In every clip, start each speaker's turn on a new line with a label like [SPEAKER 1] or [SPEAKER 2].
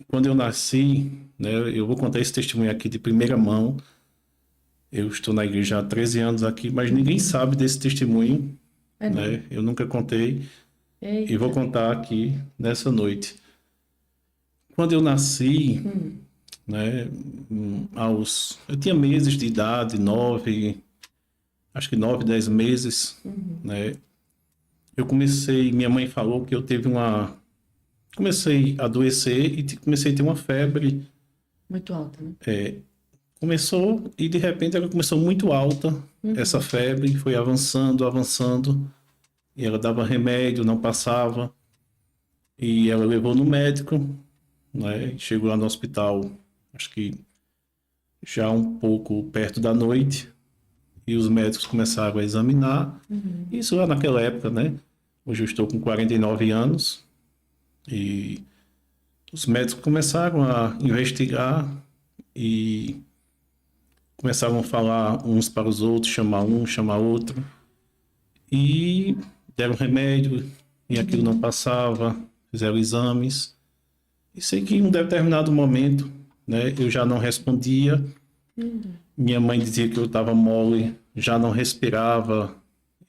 [SPEAKER 1] Quando eu nasci, né, eu vou contar esse testemunho aqui de primeira mão. Eu estou na igreja há 13 anos aqui, mas ninguém sabe desse testemunho,
[SPEAKER 2] É não.
[SPEAKER 1] né? Eu nunca contei e vou
[SPEAKER 2] Eita.
[SPEAKER 1] contar aqui nessa noite. Quando eu nasci,
[SPEAKER 2] Hum.
[SPEAKER 1] né, eu tinha meses de idade, 9, acho que 9, 10 meses,
[SPEAKER 2] Uhum.
[SPEAKER 1] né? Minha mãe falou que comecei a adoecer e comecei a ter uma febre.
[SPEAKER 2] Muito alta, né?
[SPEAKER 1] Começou e de repente ela começou muito alta, essa
[SPEAKER 2] Uhum.
[SPEAKER 1] febre foi avançando, avançando, e ela dava remédio, não passava, e ela levou no médico, né? Chegou lá no hospital, acho que já um pouco perto da noite, e os médicos começaram a examinar,
[SPEAKER 2] Uhum.
[SPEAKER 1] isso lá naquela época, né? Hoje eu estou com 49 anos, e os médicos começaram a investigar e começavam a falar uns para os outros, chamar um, chamar outro, e deram remédio e aquilo não
[SPEAKER 2] Uhum.
[SPEAKER 1] passava, fizeram exames. E sei que em um determinado momento, né, eu já não respondia,
[SPEAKER 2] Uhum.
[SPEAKER 1] minha mãe dizia que eu estava mole, já não respirava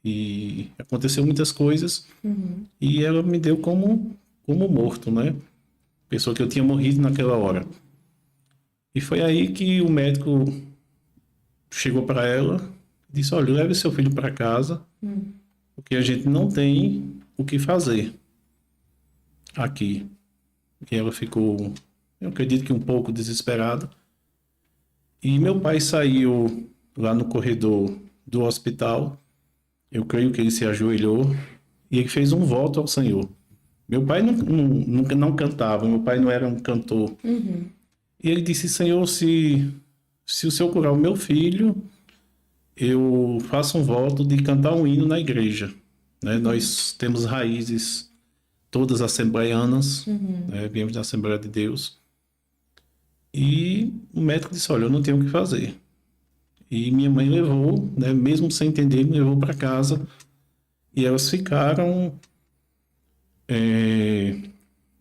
[SPEAKER 1] e aconteceu muitas coisas
[SPEAKER 2] Uhum.
[SPEAKER 1] e ela me deu como morto, né? Pessoa que eu tinha morrido naquela hora. E foi aí que o médico chegou para ela e disse: olha, leve seu filho para casa,
[SPEAKER 2] Uhum.
[SPEAKER 1] porque a gente não tem o que fazer aqui. E ela ficou, eu acredito que um pouco desesperada. E meu pai saiu lá no corredor do hospital. Eu creio que ele se ajoelhou e ele fez um voto ao Senhor. Meu pai nunca não cantava, meu pai não era um cantor.
[SPEAKER 2] Uhum.
[SPEAKER 1] E ele disse: Senhor, se o Senhor curar o meu filho, eu faço um voto de cantar um hino na igreja. Né?
[SPEAKER 2] Uhum.
[SPEAKER 1] Nós temos raízes todas assembleianas,
[SPEAKER 2] Uhum.
[SPEAKER 1] né? Viemos da Assembleia de Deus. E o médico disse: olha, eu não tenho o que fazer. E minha mãe levou, né, mesmo sem entender, me levou para casa. E elas ficaram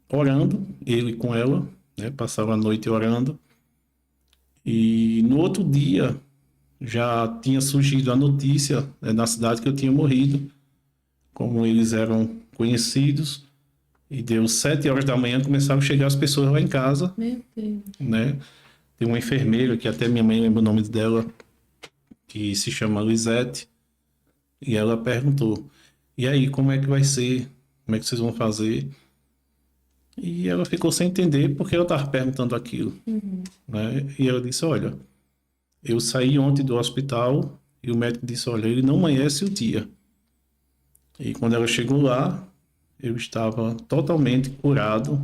[SPEAKER 1] orando, ele com ela, né, passaram a noite orando. E no outro dia já tinha surgido a notícia, né, na cidade que eu tinha morrido, como eles eram conhecidos. E deu 7 horas da manhã, começaram a chegar as pessoas lá em casa,
[SPEAKER 2] Meu Deus.
[SPEAKER 1] né? Tem uma enfermeira, que até minha mãe lembra o nome dela, que se chama Luizete, e ela perguntou: e aí, como é que vai ser? Como é que vocês vão fazer? E ela ficou sem entender porque ela estava perguntando aquilo,
[SPEAKER 2] Uhum.
[SPEAKER 1] né? E ela disse: olha, eu saí ontem do hospital e o médico disse: olha, ele não amanhece o dia. E quando ela chegou lá, eu estava totalmente curado,